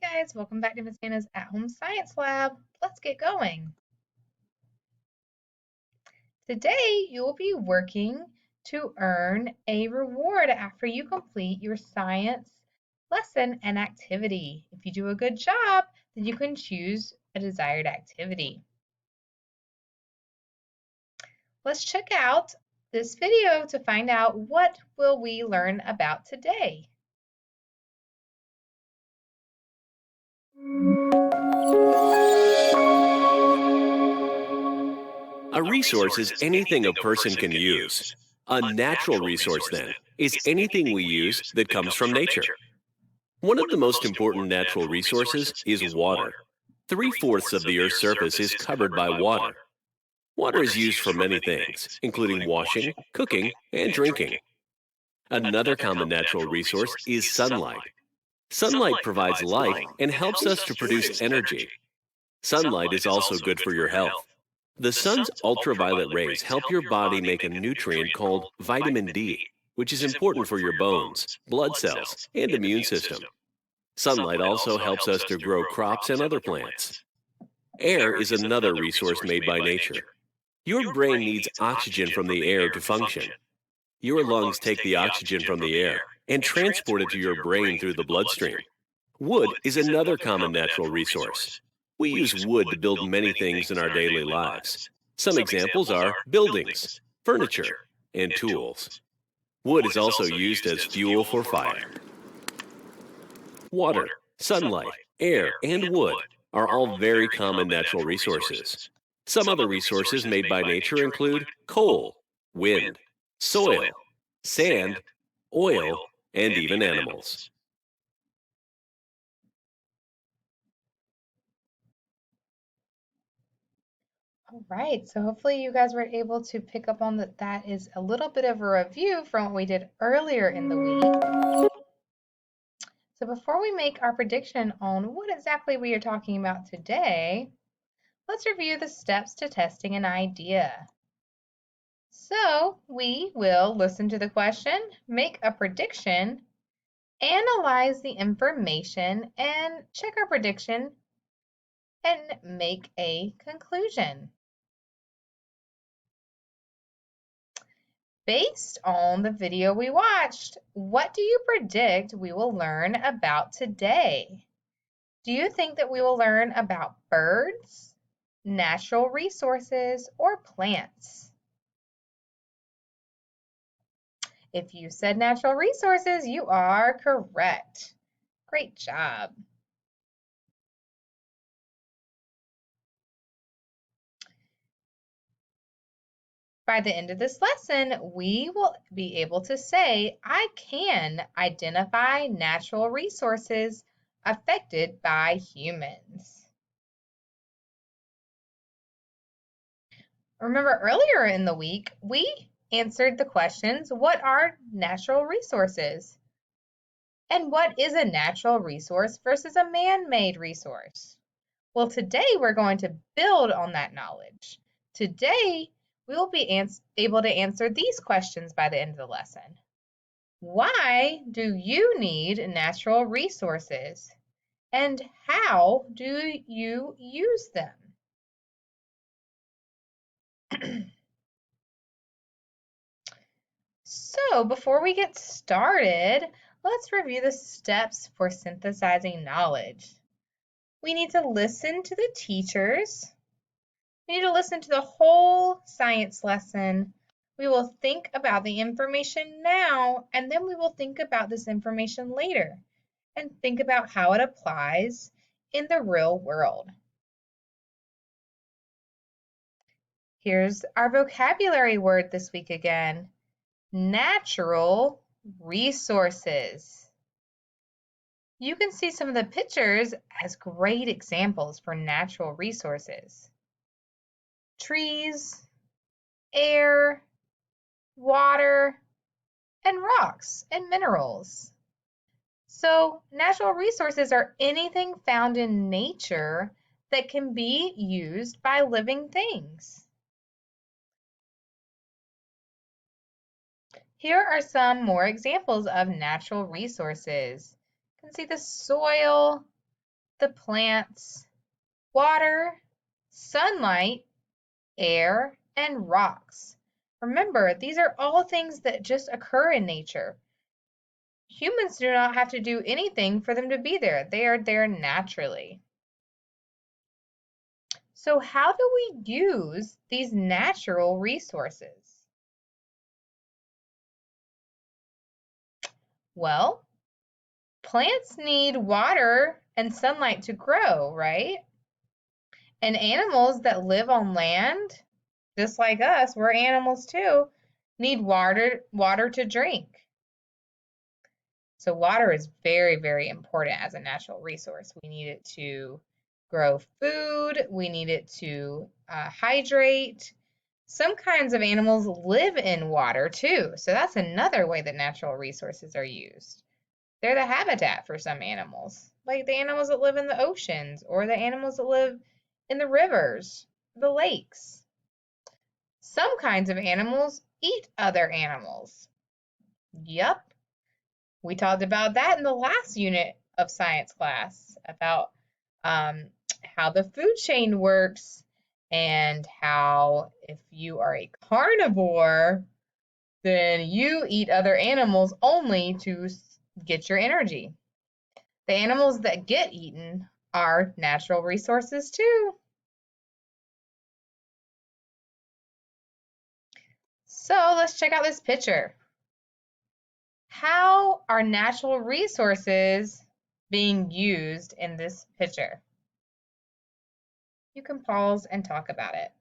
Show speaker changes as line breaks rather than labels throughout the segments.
Guys, welcome back to Miss Anna's At Home Science Lab. Let's get going. Today you will be working to earn a reward after you complete your science lesson and activity. If you do a good job, then you can choose a desired activity. Let's check out this video to find out what will we learn about today.
A resource is anything a person can use. A natural resource, then, is anything we use that comes from nature. One of the most important natural resources is water. 3/4 of the Earth's surface is covered by water. Water is used for many things, including washing, cooking, and drinking. Another common natural resource is sunlight. Sunlight provides light and helps us to produce energy. Sunlight is also good for your health. The sun's ultraviolet rays help your body make a nutrient called vitamin D, which is important for your bones, blood cells, and immune system. Sunlight also helps us to grow crops and other plants. Air is another resource made by nature. Your brain needs oxygen from the air to function. Your lungs take the oxygen from the air and transport it to your brain through the bloodstream. Wood is another common natural resource. We use wood to build many things in our daily lives. Some examples are buildings, furniture, and tools. Wood is also used as fuel for fire. Water, sunlight, air, and wood are all very common natural resources. Some other resources made by nature include coal, wind, soil, sand, oil, and even animals.
All right, so hopefully you guys were able to pick up on that is a little bit of a review from what we did earlier in the week. So before we make our prediction on what exactly we are talking about today, let's review the steps to testing an idea. So we will listen to the question, make a prediction, analyze the information, and check our prediction and make a conclusion. Based on the video we watched, what do you predict we will learn about today? Do you think that we will learn about birds, natural resources, or plants? If you said natural resources, you are correct. Great job. By the end of this lesson, we will be able to say, I can identify natural resources affected by humans. Remember earlier in the week, we answered the questions, what are natural resources? And what is a natural resource versus a man-made resource? Well, today we're going to build on that knowledge. Today, we will be able to answer these questions by the end of the lesson. Why do you need natural resources? And how do you use them? So before we get started, let's review the steps for synthesizing knowledge. We need to listen to the teachers. We need to listen to the whole science lesson. We will think about the information now, and then we will think about this information later and think about how it applies in the real world. Here's our vocabulary word this week again. Natural resources. You can see some of the pictures as great examples for natural resources. Trees, air, water, and rocks and minerals. So natural resources are anything found in nature that can be used by living things. Here are some more examples of natural resources. You can see the soil, the plants, water, sunlight, air, and rocks. Remember, these are all things that just occur in nature. Humans do not have to do anything for them to be there. They are there naturally. So how do we use these natural resources? Well, plants need water and sunlight to grow, right? And animals that live on land, just like us, we're animals too, need water to drink. So water is very, very important as a natural resource. We need it to grow food. We need it to hydrate. Some kinds of animals live in water too. So that's another way that natural resources are used. They're the habitat for some animals, like the animals that live in the oceans or the animals that live in the rivers, the lakes. Some kinds of animals eat other animals. Yup. We talked about that in the last unit of science class about how the food chain works and how if you are a carnivore, then you eat other animals only to get your energy. The animals that get eaten are natural resources too. So let's check out this picture. How are natural resources being used in this picture? You can pause and talk about it.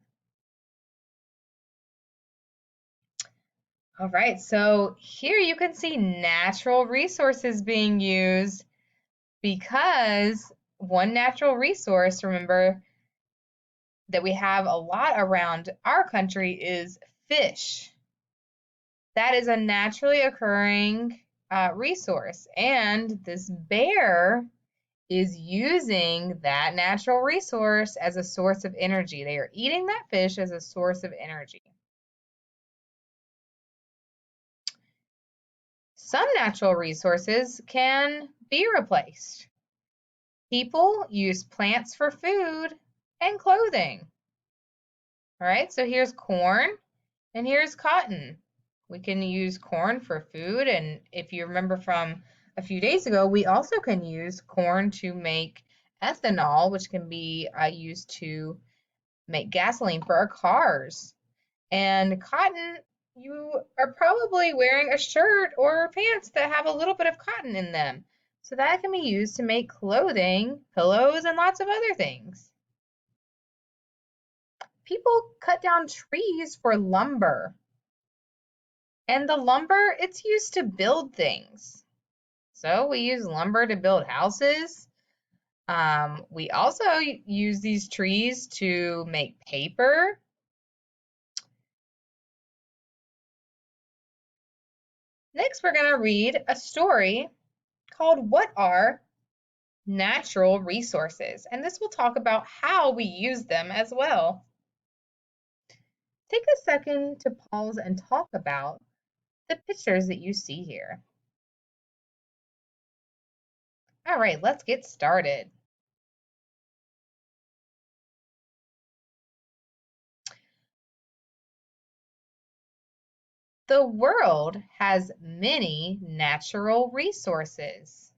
All right, so here you can see natural resources being used because one natural resource, remember, that we have a lot around our country is fish. That is a naturally occurring resource, and this bear is using that natural resource as a source of energy. They are eating that fish as a source of energy. Some natural resources can be replaced. People use plants for food and clothing. All right, so here's corn and here's cotton. We can use corn for food, and if you remember from a few days ago, we also can use corn to make ethanol, which can be used to make gasoline for our cars. And cotton, you are probably wearing a shirt or pants that have a little bit of cotton in them. So that can be used to make clothing, pillows, and lots of other things. People cut down trees for lumber. And the lumber, it's used to build things. So we use lumber to build houses. We also use these trees to make paper. Next, we're going to read a story called What Are Natural Resources? And this will talk about how we use them as well. Take a second to pause and talk about the pictures that you see here. All right, let's get started. The world has many natural resources.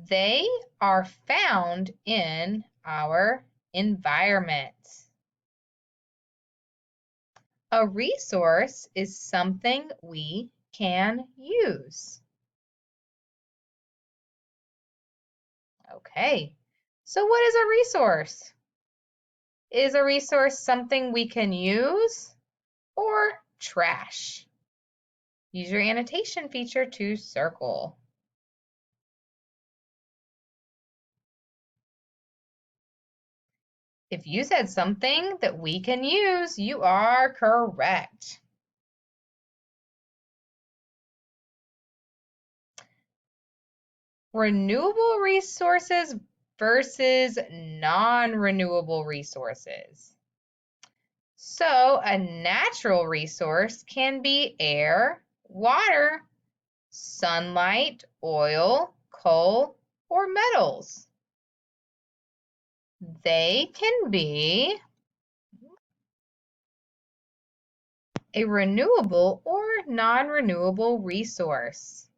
They are found in our environment. A resource is something we can use. Okay, so what is a resource? Is a resource something we can use or trash? Use your annotation feature to circle. If you said something that we can use, you are correct. Renewable resources versus non-renewable resources. So a natural resource can be air, water, sunlight, oil, coal, or metals? They can be a renewable or non-renewable resource.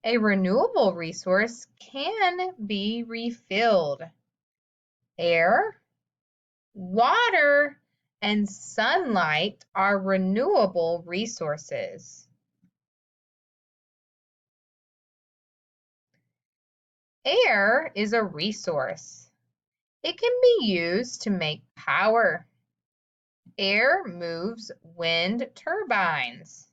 A renewable resource can be refilled. Air, water, and sunlight are renewable resources. Air is a resource. It can be used to make power. Air moves wind turbines.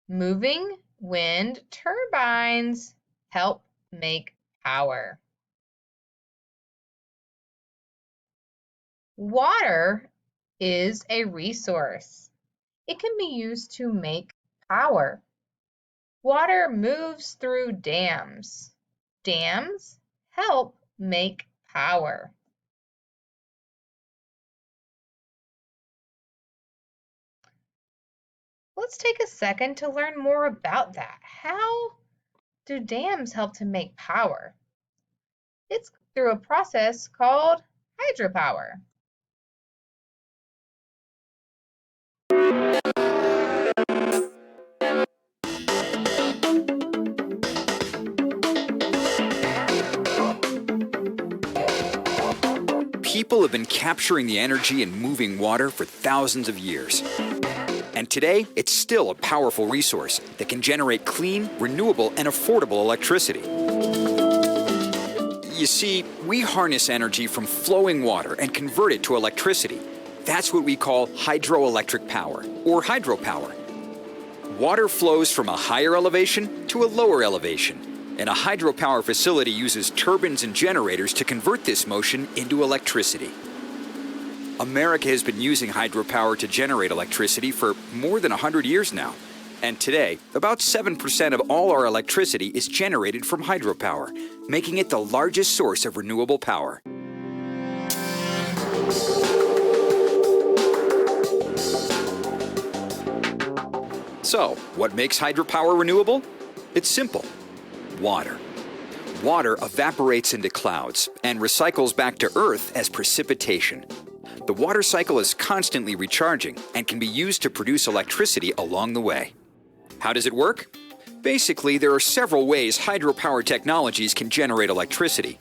Moving wind turbines help make power. Water is a resource. It can be used to make power. Water moves through dams. Dams help make power. Let's take a second to learn more about that. How do dams help to make power? It's through a process called hydropower.
People have been capturing the energy and moving water for thousands of years. And today, it's still a powerful resource that can generate clean, renewable, and affordable electricity. You see, we harness energy from flowing water and convert it to electricity. That's what we call hydroelectric power, or hydropower. Water flows from a higher elevation to a lower elevation, and a hydropower facility uses turbines and generators to convert this motion into electricity. America has been using hydropower to generate electricity for more than 100 years now. And today, about 7% of all our electricity is generated from hydropower, making it the largest source of renewable power. So, what makes hydropower renewable? It's simple. Water. Water evaporates into clouds and recycles back to Earth as precipitation. The water cycle is constantly recharging and can be used to produce electricity along the way. How does it work? Basically, there are several ways hydropower technologies can generate electricity.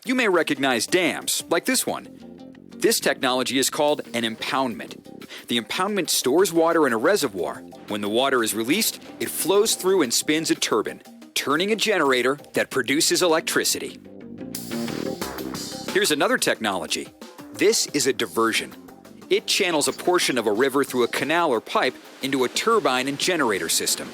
You may recognize dams, like this one. This technology is called an impoundment. The impoundment stores water in a reservoir. When the water is released, it flows through and spins a turbine, turning a generator that produces electricity. Here's another technology. This is a diversion. It channels a portion of a river through a canal or pipe into a turbine and generator system.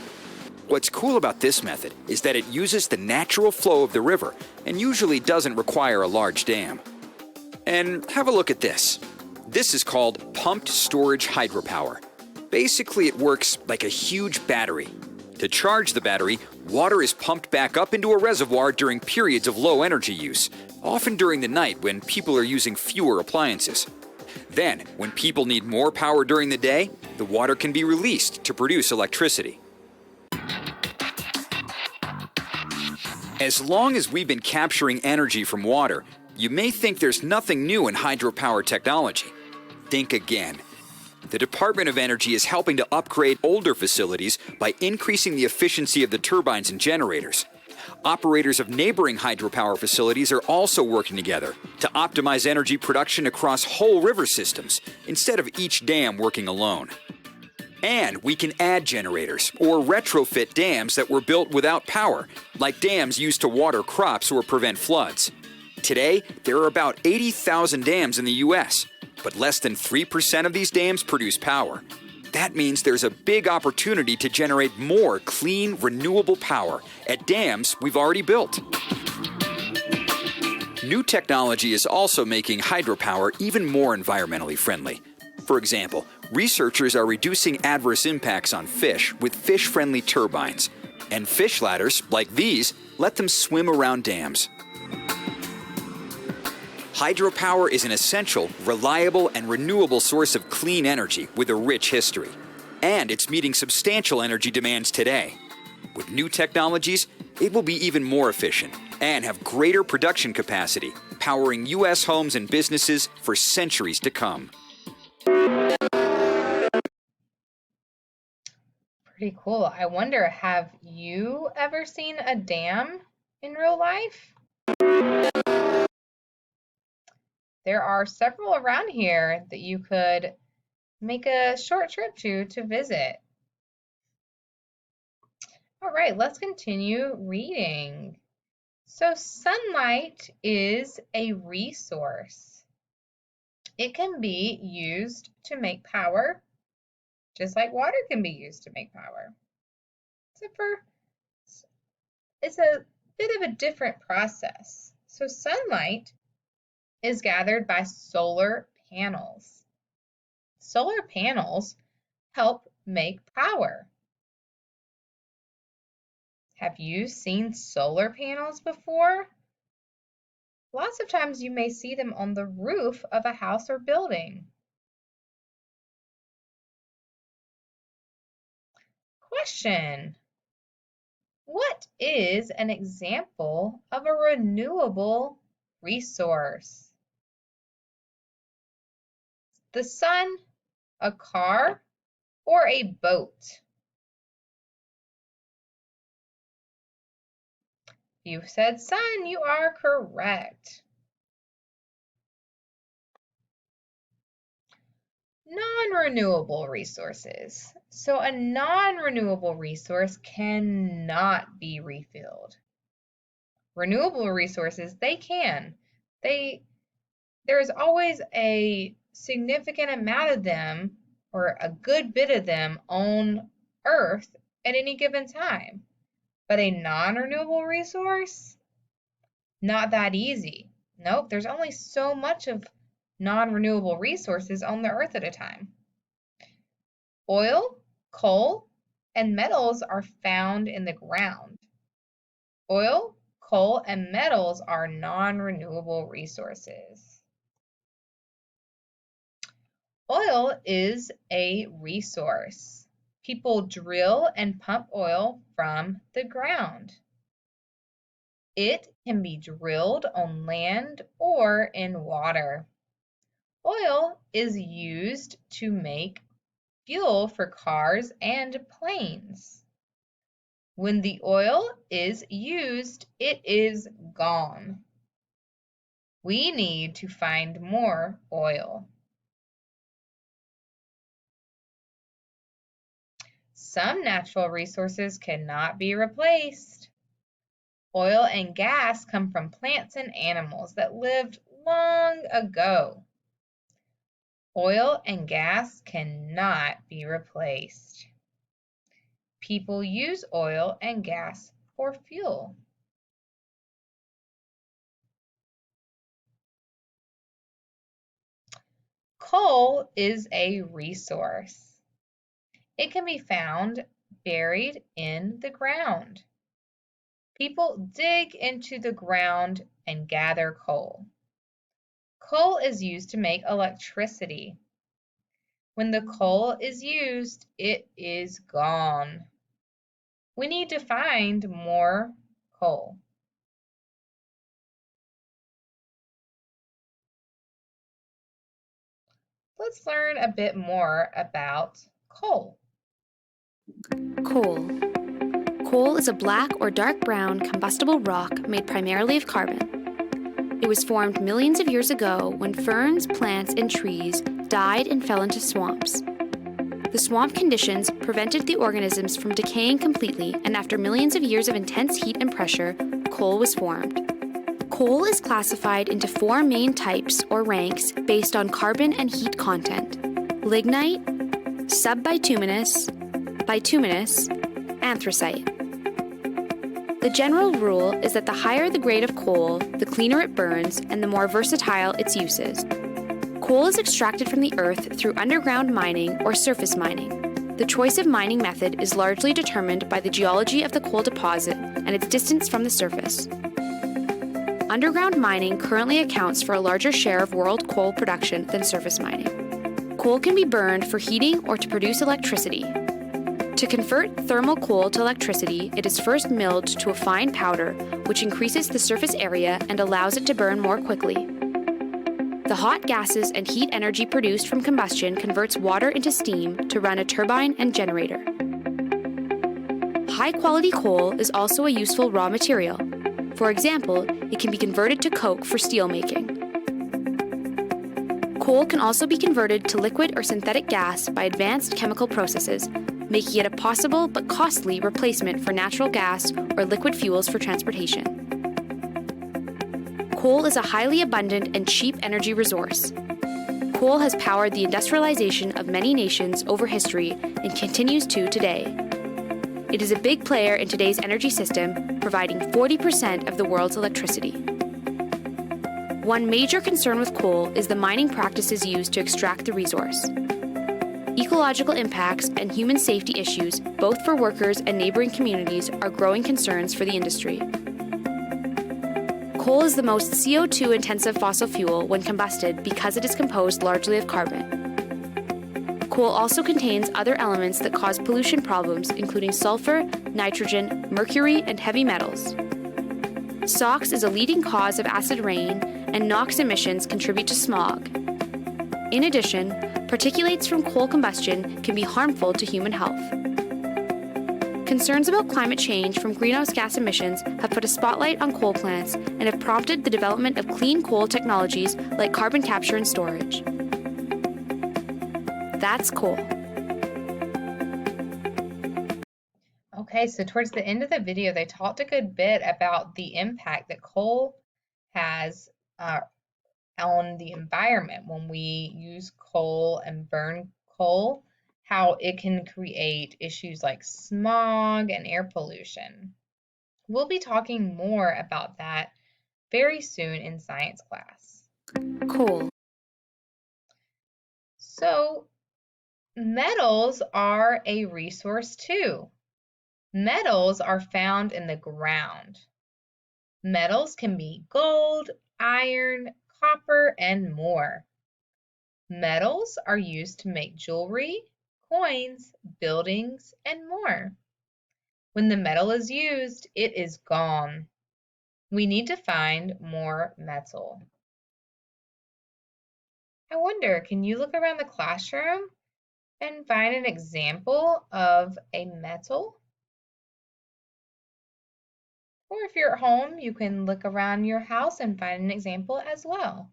What's cool about this method is that it uses the natural flow of the river and usually doesn't require a large dam. And have a look at this. This is called pumped storage hydropower. Basically, it works like a huge battery. To charge the battery, water is pumped back up into a reservoir during periods of low energy use, often during the night when people are using fewer appliances. Then, when people need more power during the day, the water can be released to produce electricity. As long as we've been capturing energy from water, you may think there's nothing new in hydropower technology. Think again. The Department of Energy is helping to upgrade older facilities by increasing the efficiency of the turbines and generators. Operators of neighboring hydropower facilities are also working together to optimize energy production across whole river systems instead of each dam working alone. And we can add generators or retrofit dams that were built without power, like dams used to water crops or prevent floods. Today, there are about 80,000 dams in the U.S., but less than 3% of these dams produce power. That means there's a big opportunity to generate more clean, renewable power at dams we've already built. New technology is also making hydropower even more environmentally friendly. For example, researchers are reducing adverse impacts on fish with fish-friendly turbines. And fish ladders, like these, let them swim around dams. Hydropower is an essential, reliable, and renewable source of clean energy with a rich history. And it's meeting substantial energy demands today. With new technologies, it will be even more efficient and have greater production capacity, powering U.S. homes and businesses for centuries to come.
Pretty cool. I wonder, have you ever seen a dam in real life? There are several around here that you could make a short trip to visit. All right, let's continue reading. So sunlight is a resource. It can be used to make power, just like water can be used to make power. It's a bit of a different process. So sunlight is gathered by solar panels. Solar panels help make power. Have you seen solar panels before? Lots of times you may see them on the roof of a house or building. Question: what is an example of a renewable resource? The sun, a car, or a boat? You said sun, you are correct. Non-renewable resources. So a non-renewable resource cannot be refilled. Renewable resources, they can. There's always a significant amount of them, or a good bit of them, on Earth at any given time. But a non-renewable resource, not that easy. Nope, there's only so much of non-renewable resources on the Earth at a time. Oil, coal, and metals are found in the ground. Oil, coal, and metals are non-renewable resources. Oil is a resource. People drill and pump oil from the ground. It can be drilled on land or in water. Oil is used to make fuel for cars and planes. When the oil is used, it is gone. We need to find more oil. Some natural resources cannot be replaced. Oil and gas come from plants and animals that lived long ago. Oil and gas cannot be replaced. People use oil and gas for fuel. Coal is a resource. It can be found buried in the ground. People dig into the ground and gather coal. Coal is used to make electricity. When the coal is used, it is gone. We need to find more coal. Let's learn a bit more about coal.
Coal. Coal is a black or dark brown combustible rock made primarily of carbon. It was formed millions of years ago when ferns, plants, and trees died and fell into swamps. The swamp conditions prevented the organisms from decaying completely, and after millions of years of intense heat and pressure, coal was formed. Coal is classified into 4 main types or ranks based on carbon and heat content: lignite, subbituminous, bituminous, anthracite. The general rule is that the higher the grade of coal, the cleaner it burns and the more versatile its uses. Coal is extracted from the earth through underground mining or surface mining. The choice of mining method is largely determined by the geology of the coal deposit and its distance from the surface. Underground mining currently accounts for a larger share of world coal production than surface mining. Coal can be burned for heating or to produce electricity. To convert thermal coal to electricity, it is first milled to a fine powder, which increases the surface area and allows it to burn more quickly. The hot gases and heat energy produced from combustion converts water into steam to run a turbine and generator. High-quality coal is also a useful raw material. For example, it can be converted to coke for steelmaking. Coal can also be converted to liquid or synthetic gas by advanced chemical processes, making it a possible but costly replacement for natural gas or liquid fuels for transportation. Coal is a highly abundant and cheap energy resource. Coal has powered the industrialization of many nations over history and continues to today. It is a big player in today's energy system, providing 40% of the world's electricity. One major concern with coal is the mining practices used to extract the resource. Ecological impacts and human safety issues, both for workers and neighboring communities, are growing concerns for the industry. Coal is the most CO2-intensive fossil fuel when combusted because it is composed largely of carbon. Coal also contains other elements that cause pollution problems, including sulfur, nitrogen, mercury, and heavy metals. SOx is a leading cause of acid rain, and NOx emissions contribute to smog. In addition, particulates from coal combustion can be harmful to human health. Concerns about climate change from greenhouse gas emissions have put a spotlight on coal plants and have prompted the development of clean coal technologies like carbon capture and storage. That's coal.
Okay, so towards the end of the video, they talked a good bit about the impact that coal has on the environment when we use coal and burn coal, how it can create issues like smog and air pollution. We'll be talking more about that very soon in science class.
Coal.
So, metals are a resource too. Metals are found in the ground. Metals can be gold, iron, copper, and more. Metals are used to make jewelry, coins, buildings, and more. When the metal is used, it is gone. We need to find more metal. I wonder, can you look around the classroom and find an example of a metal? Or if you're at home, you can look around your house and find an example as well.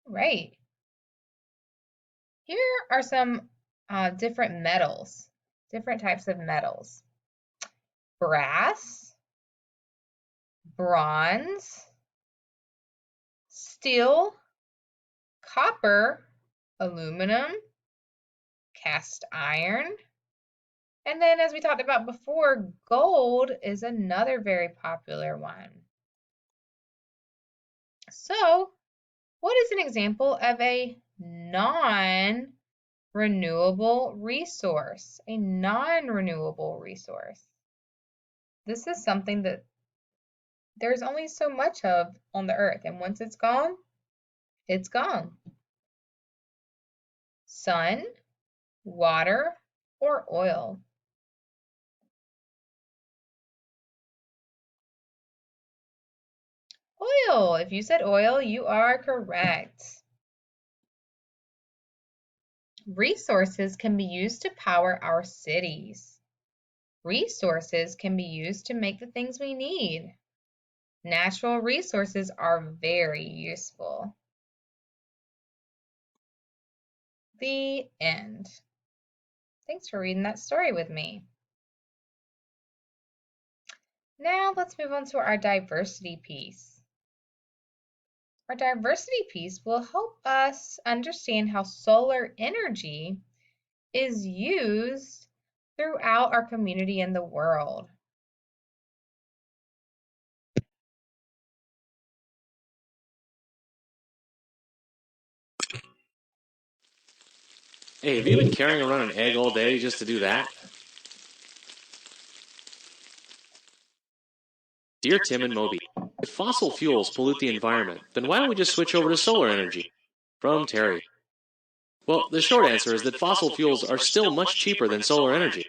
Right. Here are some different metals, different types of metals. Brass, bronze, steel, copper, aluminum, cast iron, and then as we talked about before, gold is another very popular one. So, what is an example of a non-renewable resource? A non-renewable resource. This is something that there's only so much of on the earth, and once it's gone, it's gone. Sun, water, or oil. Oil. If you said oil, you are correct. Resources can be used to power our cities. Resources can be used to make the things we need. Natural resources are very useful. The end. Thanks for reading that story with me. Now let's move on to our diversity piece. Our diversity piece will help us understand how solar energy is used throughout our community and the world.
Hey, have you been carrying around an egg all day just to do that? Dear Tim and Moby, if fossil fuels pollute the environment, then why don't we just switch over to solar energy? From Terry. Well, the short answer is that fossil fuels are still much cheaper than solar energy.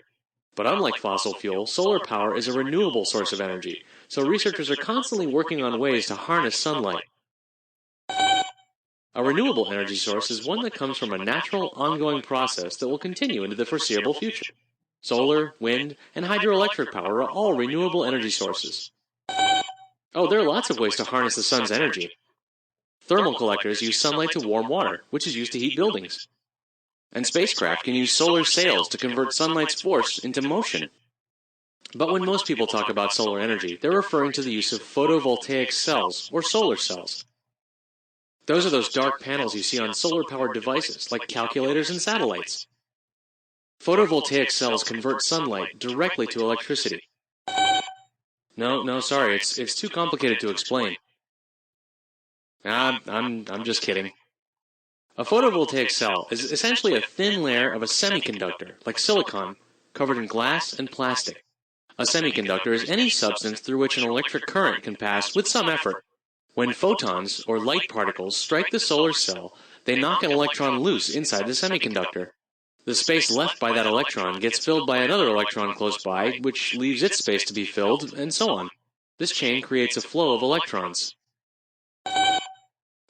But unlike fossil fuel, solar power is a renewable source of energy, so researchers are constantly working on ways to harness sunlight. A renewable energy source is one that comes from a natural, ongoing process that will continue into the foreseeable future. Solar, wind, and hydroelectric power are all renewable energy sources. Oh, there are lots of ways to harness the sun's energy. Thermal collectors use sunlight to warm water, which is used to heat buildings. And spacecraft can use solar sails to convert sunlight's force into motion. But when most people talk about solar energy, they're referring to the use of photovoltaic cells, or solar cells. Those are those dark panels you see on solar-powered devices, like calculators and satellites. Photovoltaic cells convert sunlight directly to electricity. No, sorry, it's too complicated to explain. I'm just kidding. A photovoltaic cell is essentially a thin layer of a semiconductor, like silicon, covered in glass and plastic. A semiconductor is any substance through which an electric current can pass with some effort. When photons, or light particles, strike the solar cell, they knock an electron loose inside the semiconductor. The space left by that electron gets filled by another electron close by, which leaves its space to be filled, and so on. This chain creates a flow of electrons.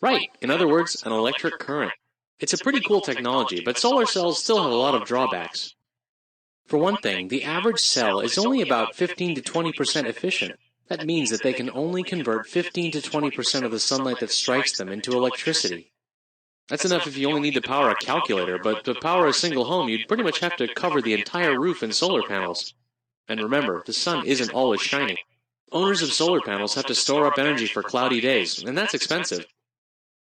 Right, in other words, an electric current. It's a pretty cool technology, but solar cells still have a lot of drawbacks. For one thing, the average cell is only about 15 to 20% efficient. That means that they can only convert 15 to 20% of the sunlight that strikes them into electricity. That's enough if you only need to power a calculator, but to power a single home, you'd pretty much have to cover the entire roof in solar panels. And remember, the sun isn't always shining. Owners of solar panels have to store up energy for cloudy days, and that's expensive.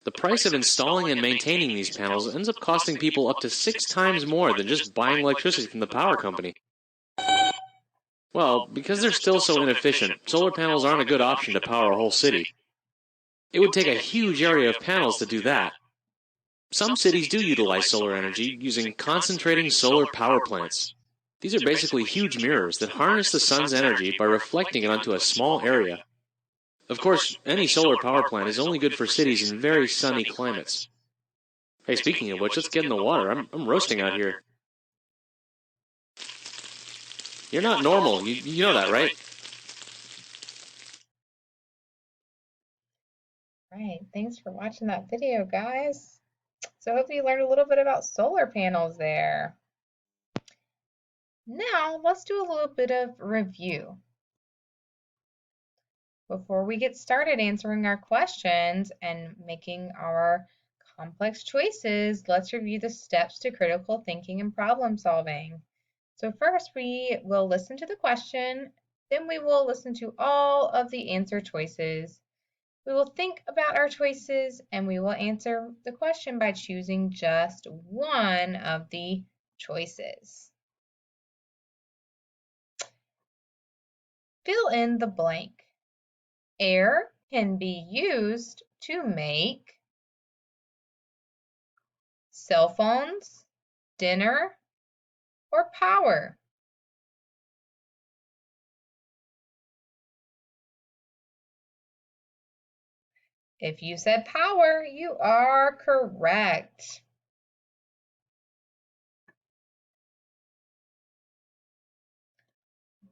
The price of installing and maintaining these panels ends up costing people up to 6 times more than just buying electricity from the power company. Well, because they're still so inefficient, solar panels aren't a good option to power a whole city. It would take a huge area of panels to do that. Some cities do utilize solar energy using concentrating solar power plants. These are basically huge mirrors that harness the sun's energy by reflecting it onto a small area. Of course, any solar power plant is only good for cities in very sunny climates. Hey, speaking of which, let's get in the water. I'm roasting out here. You're not normal. You know that, right?
Right, thanks for watching that video, guys. So hopefully you learned a little bit about solar panels there. Now, let's do a little bit of review. Before we get started answering our questions and making our complex choices, let's review the steps to critical thinking and problem solving. So first, we will listen to the question, then we will listen to all of the answer choices. We will think about our choices, and we will answer the question by choosing just one of the choices. Fill in the blank. Air can be used to make cell phones, dinner, or power. If you said power, you are correct.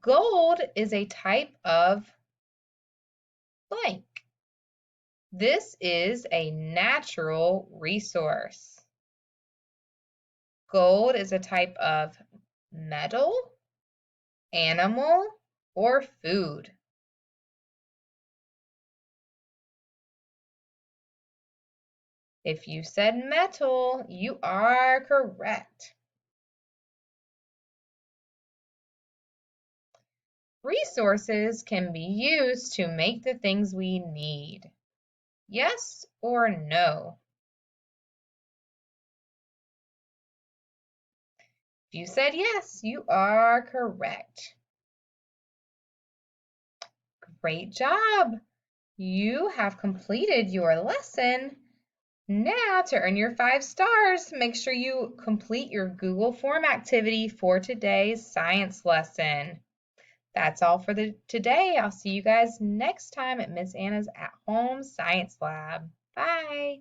Gold is a type of blank. This is a natural resource. Gold is a type of metal, animal, or food. If you said metal, you are correct. Resources can be used to make the things we need. Yes or no? If you said yes, you are correct. Great job! You have completed your lesson. Now, to earn your 5 stars, make sure you complete your Google Form activity for today's science lesson. That's all for today. I'll see you guys next time at Miss Anna's At Home Science Lab. Bye!